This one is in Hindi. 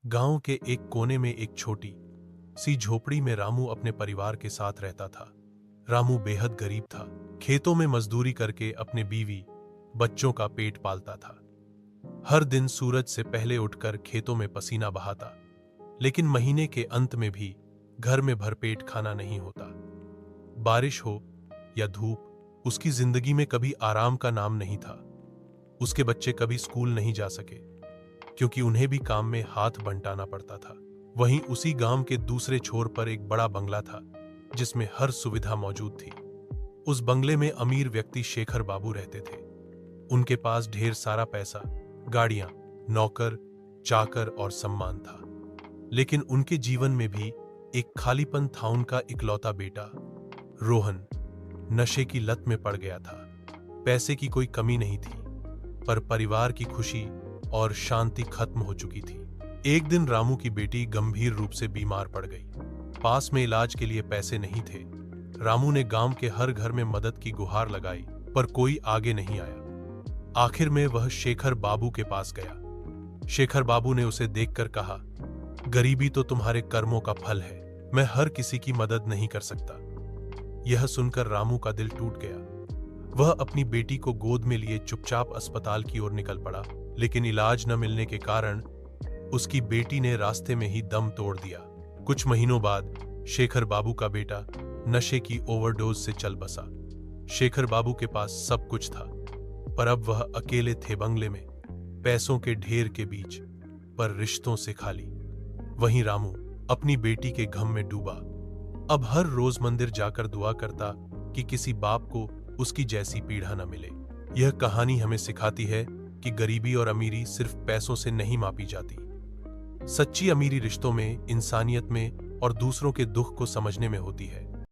गांव के एक कोने में एक छोटी सी झोपड़ी में रामू अपने परिवार के साथ रहता था। रामू बेहद गरीब था। खेतों में मजदूरी करके अपने बीवी बच्चों का पेट पालता था। हर दिन सूरज से पहले उठकर खेतों में पसीना बहाता, लेकिन महीने के अंत में भी घर में भरपेट खाना नहीं होता। बारिश हो या धूप, उसकी जिंदगी में कभी आराम का नाम नहीं था। उसके बच्चे कभी स्कूल नहीं जा सके, क्योंकि उन्हें भी काम में हाथ बंटाना पड़ता था। वहीं उसी गांव के दूसरे छोर पर एक बड़ा बंगला था, जिसमें हर सुविधा मौजूद थी। उस बंगले में अमीर व्यक्ति शेखर बाबू रहते थे। उनके पास ढेर सारा पैसा, गाड़ियां, नौकर, चाकर और सम्मान था। लेकिन उनके जीवन में भी एक खालीपन था। उनका इकलौता बेटा रोहन नशे की लत में पड़ गया था। पैसे की कोई कमी नहीं थी, पर परिवार की खुशी और शांति खत्म हो चुकी थी। एक दिन रामू की बेटी गंभीर रूप से बीमार पड़ गई। पास में इलाज के लिए पैसे नहीं थे। रामू ने गांव के हर घर में मदद की गुहार लगाई, पर कोई आगे नहीं आया। आखिर में वह शेखर बाबू के पास गया। शेखर बाबू ने उसे देखकर कहा, गरीबी तो तुम्हारे कर्मों का फल है, मैं हर किसी की मदद नहीं कर सकता। यह सुनकर रामू का दिल टूट गया। वह अपनी बेटी को गोद में लिए चुपचाप अस्पताल की ओर निकल पड़ा, लेकिन इलाज न मिलने के कारण उसकी बेटी ने रास्ते में ही दम तोड़ दिया। कुछ महीनों बाद शेखर बाबू का बेटा नशे की ओवरडोज से चल बसा। शेखर बाबू के पास सब कुछ था, पर अब वह अकेले थे, बंगले में, पैसों के ढेर के बीच, पर रिश्तों से खाली। वहीं रामू अपनी बेटी के गम में डूबा। अब हर रोज मंदिर जाकर दुआ करता कि किसी बाप को उसकी जैसी पीड़ा न मिले। यह कहानी हमें सिखाती है कि गरीबी और अमीरी सिर्फ पैसों से नहीं मापी जाती। सच्ची अमीरी रिश्तों में, इंसानियत में और दूसरों के दुख को समझने में होती है।